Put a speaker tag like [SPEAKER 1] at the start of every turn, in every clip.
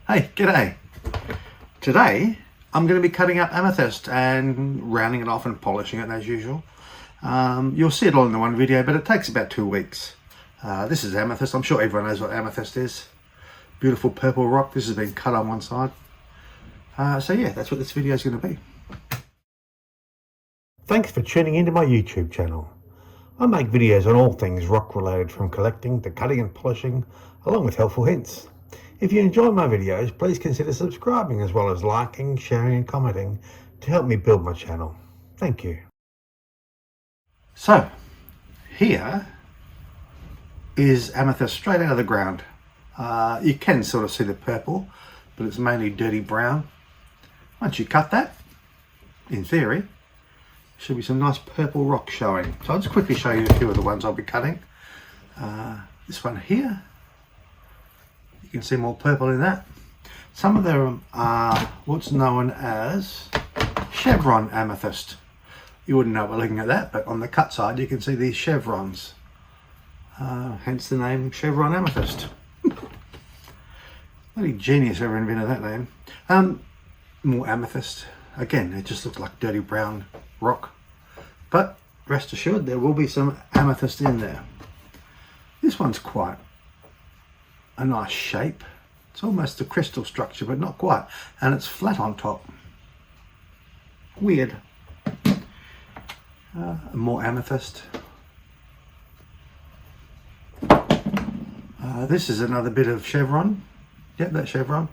[SPEAKER 1] Hey, g'day. Today I'm going to be cutting up amethyst and rounding it off and polishing it as usual. You'll see it all in the one video, but it takes about 2 weeks. This is amethyst. I'm sure everyone knows what amethyst is. Beautiful purple rock. This has been cut on one side. So yeah, that's what this video is going to be. Thanks for tuning into my YouTube channel. I make videos on all things rock related, from collecting to cutting and polishing, along with helpful hints. If you enjoy my videos, please consider subscribing as well as liking, sharing and commenting to help me build my channel. Thank you. So, here is amethyst straight out of the ground. You can sort of see the purple, but it's mainly dirty brown. Once you cut that, in theory, should be some nice purple rock showing. So I'll just quickly show you a few of the ones I'll be cutting. This one here, you can see more purple in that. Some of them are what's known as chevron amethyst. You wouldn't know by looking at that, but on the cut side you can see these chevrons. Hence the name chevron amethyst. Bloody genius whoever invented that name. More amethyst. Again, it just looks like dirty brown rock. But rest assured, there will be some amethyst in there. This one's quite a nice shape. It's almost a crystal structure, but not quite. And it's flat on top. Weird. More amethyst. This is another bit of chevron. Yep, that chevron.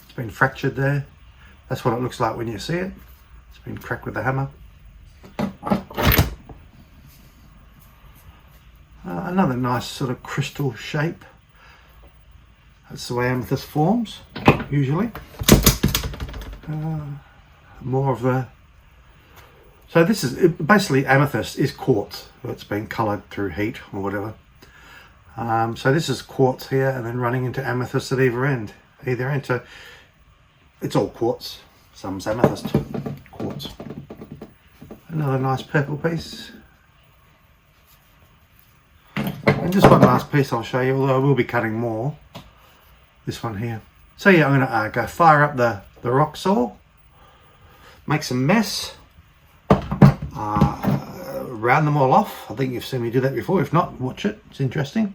[SPEAKER 1] It's been fractured there. That's what it looks like when you see it. It's been cracked with a hammer. Another nice sort of crystal shape. That's the way amethyst forms, usually. More of a... So this is, basically amethyst is quartz. It's been coloured through heat or whatever. So this is quartz here and then running into amethyst at either end. So it's all quartz. Some's amethyst. Quartz. Another nice purple piece. And just one last piece I'll show you, although I will be cutting more. This one here. So yeah, I'm going to go fire up the rock saw, make some mess, round them all off. I think you've seen me do that before. If not, watch it. It's interesting.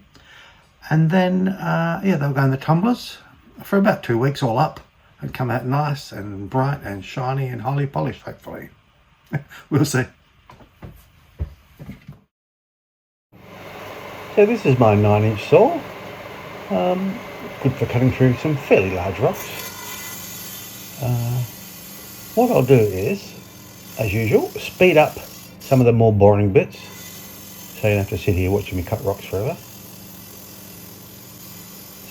[SPEAKER 1] And then, yeah, they'll go in the tumblers for about 2 weeks all up and come out nice and bright and shiny and highly polished, hopefully. We'll see. So this is my 9-inch saw. Good for cutting through some fairly large rocks. What I'll do is, as usual, speed up some of the more boring bits, so you don't have to sit here watching me cut rocks forever.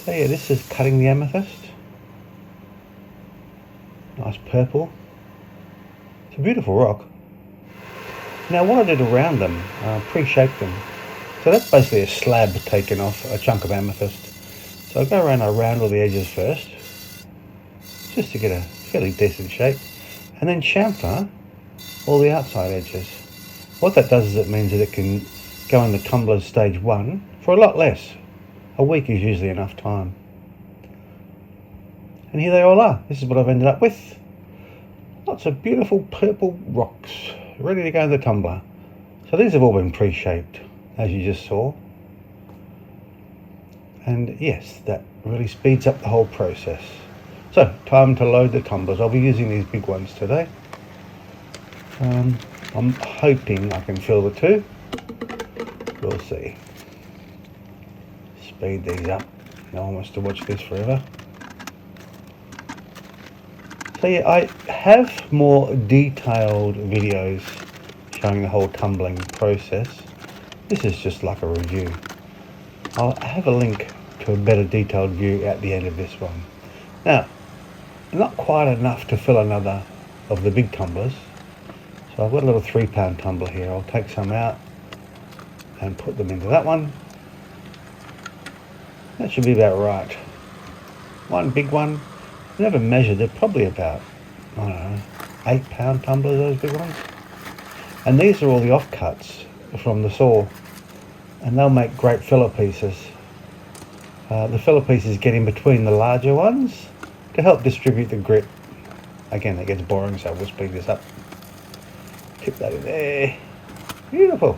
[SPEAKER 1] So yeah, this is cutting the amethyst. Nice purple. It's a beautiful rock. Now what I did around them, pre-shaped them. So that's basically a slab taken off a chunk of amethyst. So I'll go around and round all the edges first, just to get a fairly decent shape, and then chamfer all the outside edges. What that does is it means that it can go in the tumbler stage 1 for a lot less. A week is usually enough time. And here they all are. This is what I've ended up with. Lots of beautiful purple rocks ready to go in the tumbler. So these have all been pre-shaped, as you just saw. And yes, that really speeds up the whole process. So, time to load the tumblers. I'll be using these big ones today. I'm hoping I can fill the 2. We'll see. Speed these up. No one wants to watch this forever. So yeah, I have more detailed videos showing the whole tumbling process. This is just like a review. I'll have a link to a better detailed view at the end of this one. Now, not quite enough to fill another of the big tumblers. So I've got a little 3-pound tumbler here. I'll take some out and put them into that one. That should be about right. One big one. I never measured. They're probably about, I don't know, 8-pound tumblers, those big ones. And these are all the offcuts from the saw. And they'll make great filler pieces. The filler pieces get in between the larger ones to help distribute the grit. Again, it gets boring, so we'll speed this up. Tip that in there. Beautiful.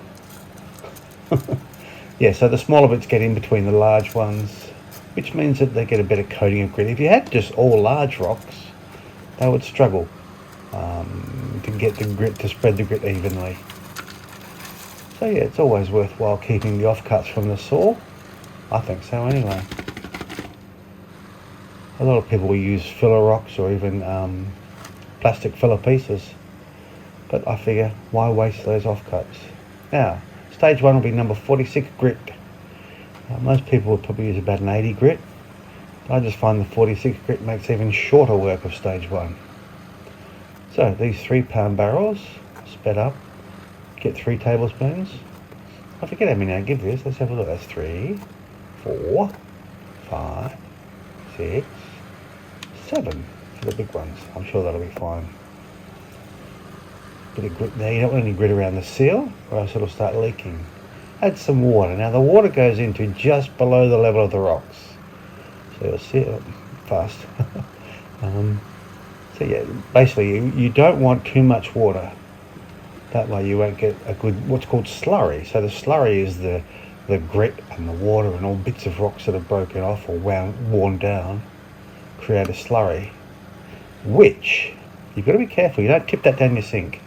[SPEAKER 1] Yeah, so the smaller bits get in between the large ones, which means that they get a better coating of grit. If you had just all large rocks, they would struggle to get the grit, to spread the grit evenly. So yeah, it's always worthwhile keeping the offcuts from the saw. I think so anyway. A lot of people will use filler rocks or even plastic filler pieces, but I figure, why waste those offcuts? Now, stage 1 will be number 46 grit. Most people would probably use about an 80 grit. I just find the 46 grit makes even shorter work of stage 1. So these 3-pound barrels, sped up, get 3 tablespoons. I forget how many I give this. Let's have a look. That's 3, 4, 5, 6, 7 for the big ones. I'm sure that'll be fine. Bit of grit there. You don't want any grit around the seal, or else it'll start leaking. Add some water. Now the water goes into just below the level of the rocks. So you'll see it fast. So yeah, basically you don't want too much water. That way you won't get a good, what's called slurry. So the slurry is the grit and the water and all bits of rocks that have broken off or worn down create a slurry, which you've got to be careful. You don't tip that down your sink.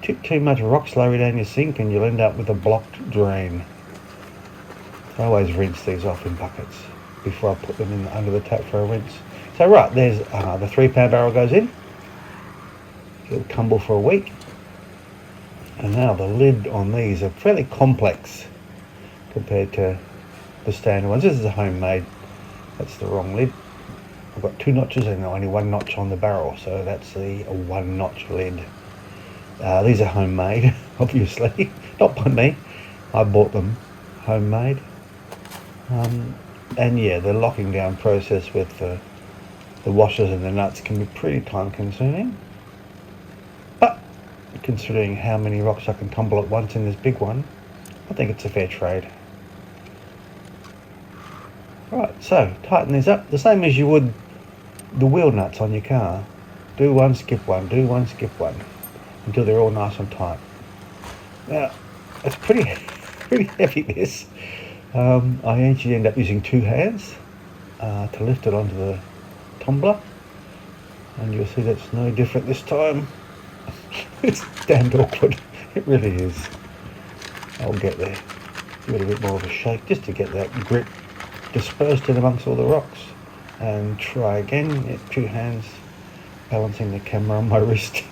[SPEAKER 1] Tip too much rock slurry down your sink and you'll end up with a blocked drain. I always rinse these off in buckets before I put them in under the tap for a rinse. So right, there's the 3-pound barrel goes in. It'll tumble for a week. And now the lid on these are fairly complex compared to the standard ones. This is a homemade. That's the wrong lid. I've got 2 notches and only 1 notch on the barrel, so that's the 1-notch lid. These are homemade, obviously, not by me. I bought them homemade. And yeah, the locking down process with the washers and the nuts can be pretty time consuming. But considering how many rocks I can tumble at once in this big one, I think it's a fair trade. Right, so tighten these up the same as you would the wheel nuts on your car. Do one, skip one, do one, skip one, until they're all nice and tight. Now, it's pretty heavy, this. I actually end up using 2 hands to lift it onto the tumbler, and you'll see that's no different this time. It's damned awkward, it really is. I'll get there. Give it a bit more of a shake just to get that grit dispersed in amongst all the rocks, and try again. Yeah, 2 hands, balancing the camera on my wrist.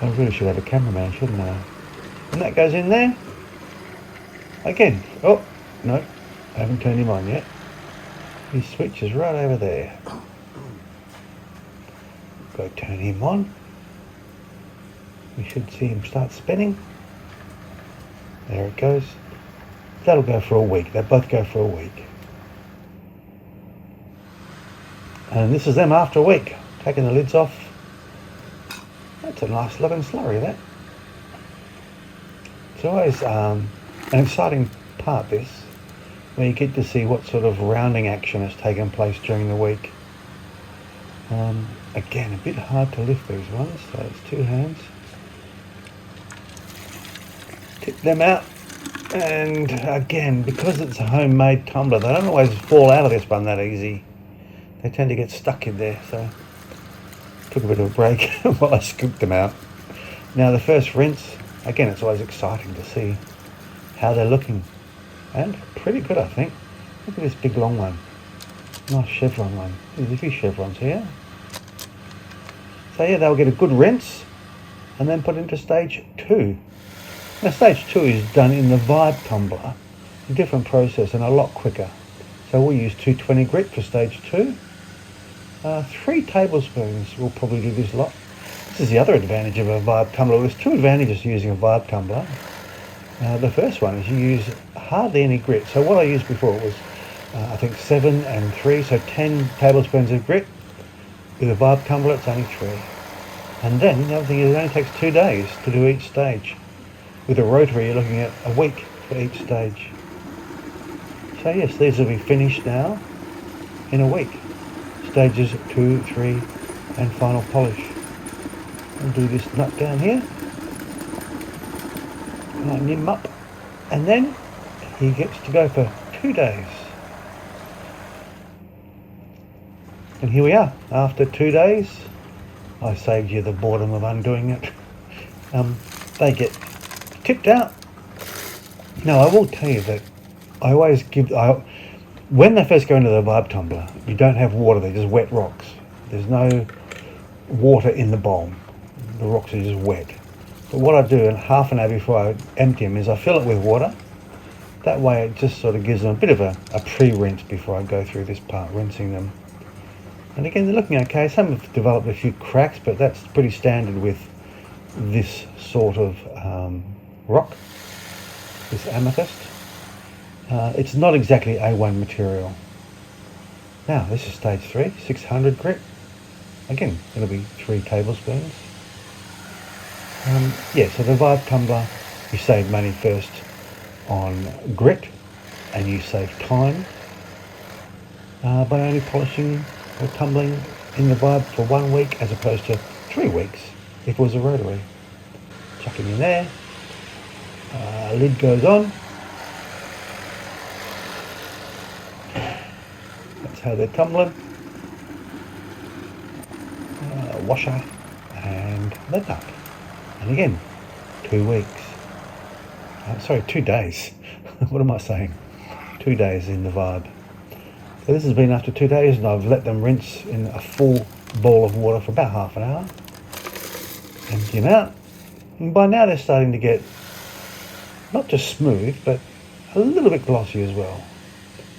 [SPEAKER 1] I really should have a cameraman, shouldn't I? And that goes in there. Again, oh, no, I haven't turned him on yet. His switch is right over there. Go turn him on. We should see him start spinning. There it goes. That'll go for a week. They both go for a week. And this is them after a week. Taking the lids off. That's a nice looking slurry, that. It's always an exciting part, this, where you get to see what sort of rounding action has taken place during the week. Again, a bit hard to lift these ones, so it's 2 hands. Tip them out, and again, because it's a homemade tumbler, they don't always fall out of this one that easy. They tend to get stuck in there, so took a bit of a break while I scooped them out. Now the first rinse, again, it's always exciting to see how they're looking, and pretty good, I think. Look at this big long one, nice chevron one. There's a few chevrons here. So yeah, they'll get a good rinse and then put into stage 2. Now stage 2 is done in the Vibe tumbler, a different process and a lot quicker. So we'll use 220 grit for stage 2. 3 tablespoons will probably do this lot. This is the other advantage of a Vibe tumbler. There's 2 advantages to using a Vibe tumbler. The first one is you use hardly any grit. So what I used before was, I think 7 and 3, so 10 tablespoons of grit. With a Vibe tumbler, it's only 3. And then the other thing is it only takes 2 days to do each stage. With a rotary, you're looking at a week for each stage. So yes, these will be finished now in a week.
[SPEAKER 2] stages 2, 3 and final polish. I'll do this nut down here, line him up, and then he gets to go for 2 days. And here we are, after 2 days. I saved you the boredom of undoing it. They get tipped out. Now I will tell you that I always give, when they first go into the vibe tumbler, you don't have water, they're just wet rocks. There's no water in the bowl. The rocks are just wet. But what I do in half an hour before I empty them is I fill it with water. That way it just sort of gives them a bit of a pre-rinse before I go through this part, rinsing them. And again, they're looking okay. Some have developed a few cracks, but that's pretty standard with this sort of rock, this amethyst. It's not exactly A1 material. Now, this is stage 3, 600 grit. Again, it'll be 3 tablespoons. So the vibe tumbler, you save money first on grit, and you save time by only polishing or tumbling in the vibe for 1 week as opposed to 3 weeks if it was a rotary. Chuck it in there, lid goes on. That's how they're tumbling. Washer and lid up. And again, 2 weeks. 2 days. What am I saying? 2 days in the vibe. So this has been after 2 days, and I've let them rinse in a full bowl of water for about half an hour. Empty them out. And by now they're starting to get not just smooth, but a little bit glossy as well.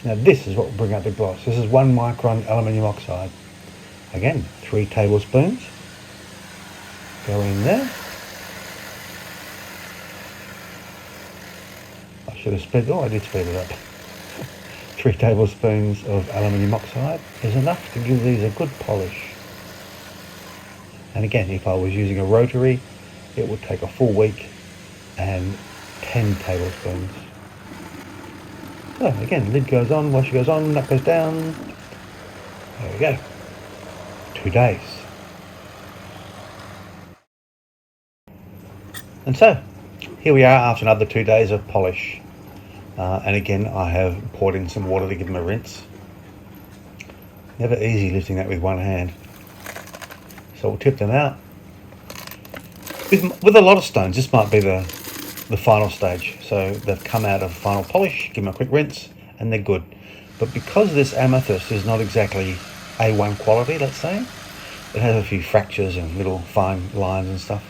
[SPEAKER 2] Now this is what will bring out the gloss. This is 1 micron aluminium oxide. Again, 3 tablespoons. Go in there. I should have sped, I did speed it up. 3 tablespoons of aluminium oxide is enough to give these a good polish. And again, if I was using a rotary, it would take a full week and 10 tablespoons. So again, lid goes on, washer goes on, nut goes down. There we go. 2 days. And so, here we are after another 2 days of polish. And again, I have poured in some water to give them a rinse. Never easy lifting that with one hand. So we'll tip them out. With a lot of stones, this might be the final stage. So they've come out of final polish, give them a quick rinse, and they're good. But because this amethyst is not exactly A1 quality, let's say, it has a few fractures and little fine lines and stuff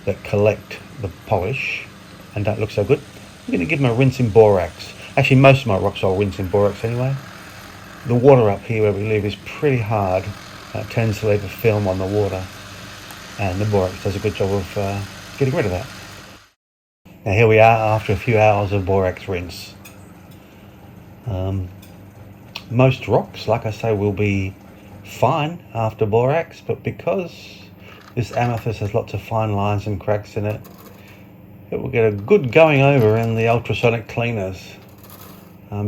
[SPEAKER 2] that collect the polish and don't look so good. I'm going to give them a rinse in borax. Actually, most of my rocks I'll rinse in borax anyway. The water up here where we live is pretty hard. It tends to leave a film on the water, and the borax does a good job of getting rid of that. Now here we are after a few hours of borax rinse. Most rocks, like I say, will be fine after borax, but because this amethyst has lots of fine lines and cracks in it, it will get a good going over in the ultrasonic cleaners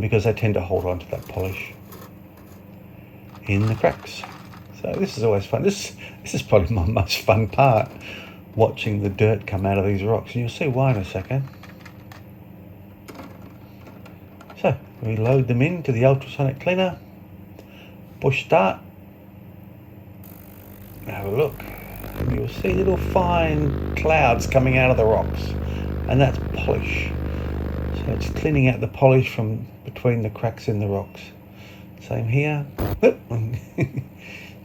[SPEAKER 2] because they tend to hold on to that polish in the cracks. So this is always fun. This is probably my most fun part, watching the dirt come out of these rocks, and you'll see why in a second. So we load them into the ultrasonic cleaner, push start, have a look. You'll see little fine clouds coming out of the rocks, and that's polish. So it's cleaning out the polish from between the cracks in the rocks. Same here.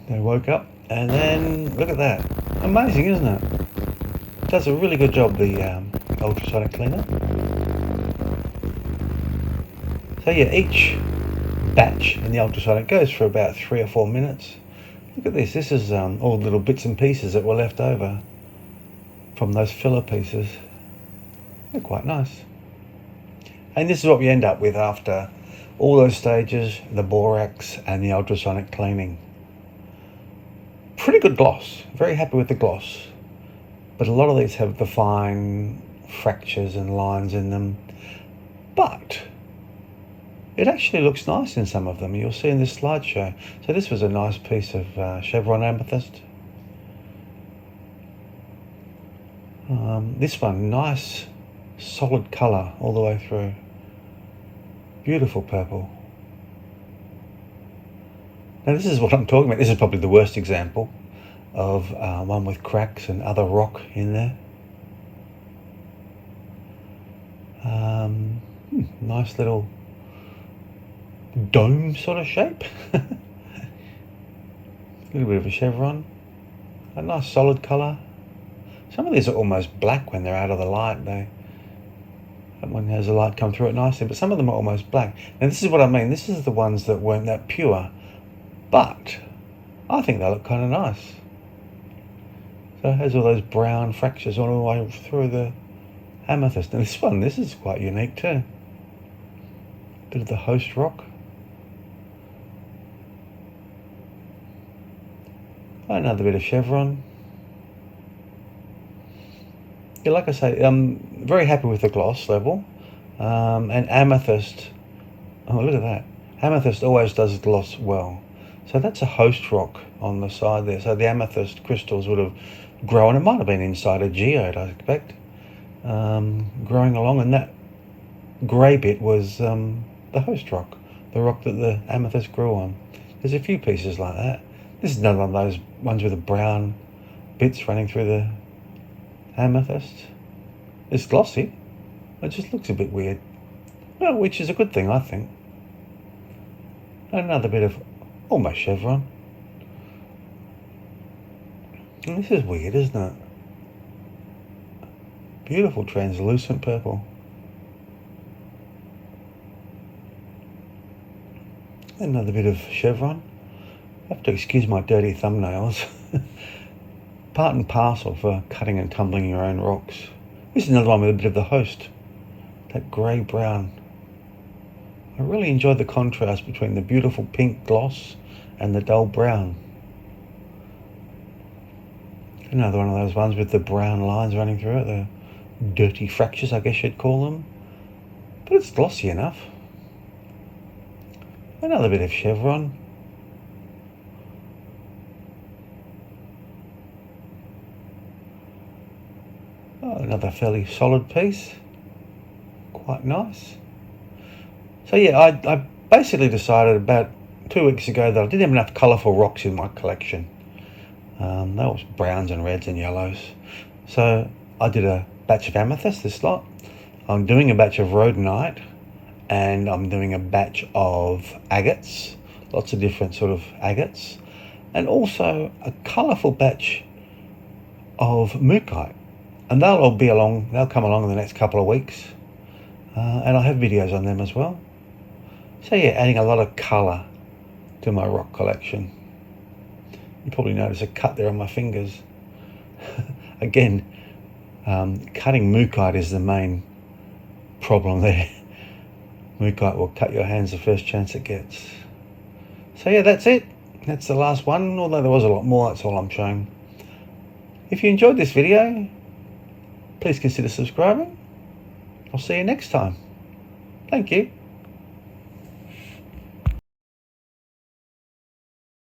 [SPEAKER 2] They woke up, and then look at that. Amazing, isn't it? It does a really good job, the ultrasonic cleaner. So yeah, each batch in the ultrasonic goes for about 3 or 4 minutes. Look at this. This is all the little bits and pieces that were left over from those filler pieces. They're quite nice. And this is what we end up with after all those stages, the borax and the ultrasonic cleaning. Pretty good gloss. Very happy with the gloss. But a lot of these have the fine fractures and lines in them. But it actually looks nice in some of them. You'll see in this slideshow. So this was a nice piece of chevron amethyst. This one, nice solid colour all the way through. Beautiful purple. Now this is what I'm talking about. This is probably the worst example of one with cracks and other rock in there. Nice little dome sort of shape. A little bit of a chevron. A nice solid colour. Some of these are almost black when they're out of the light. That one has the light come through it nicely, but some of them are almost black. Now this is what I mean. This is the ones that weren't that pure, but I think they look kind of nice. So it has all those brown fractures all the way through the amethyst. And this is quite unique too. Bit of the host rock. Another bit of chevron. Yeah, like I say, I'm very happy with the gloss level. And amethyst, oh look at that. Amethyst always does gloss well. So that's a host rock on the side there. So the amethyst crystals would have grown. It might have been inside a geode, I expect. Growing along, and that grey bit was the host rock, the rock that the amethyst grew on. There's a few pieces like that. This is another one of those ones with the brown bits running through the amethyst. It's glossy. It just looks a bit weird. Well, which is a good thing, I think. Another bit of almost chevron. And this is weird, isn't it? Beautiful translucent purple. Another bit of chevron. I have to excuse my dirty thumbnails. Part and parcel for cutting and tumbling your own rocks. This is another one with a bit of the host. That grey brown. I really enjoyed the contrast between the beautiful pink gloss and the dull brown. Another one of those ones with the brown lines running through it. The dirty fractures, I guess you'd call them. But it's glossy enough. Another bit of chevron. Oh, another fairly solid piece. Quite nice. So yeah, I basically decided about 2 weeks ago that I didn't have enough colourful rocks in my collection. They was browns and reds and yellows. So I did a batch of amethyst, this lot. I'm doing a batch of rhodonite, and I'm doing a batch of agates, lots of different sort of agates, and also a colourful batch of mookaite. And they'll come along in the next couple of weeks. And I have videos on them as well. So yeah, adding a lot of colour to my rock collection. You probably notice a cut there on my fingers. Again, cutting mookaite is the main problem there. Mookaite will cut your hands the first chance it gets. So yeah, that's it. That's the last one, although there was a lot more, that's all I'm showing. If you enjoyed this video, please consider subscribing. I'll see you next time. Thank you.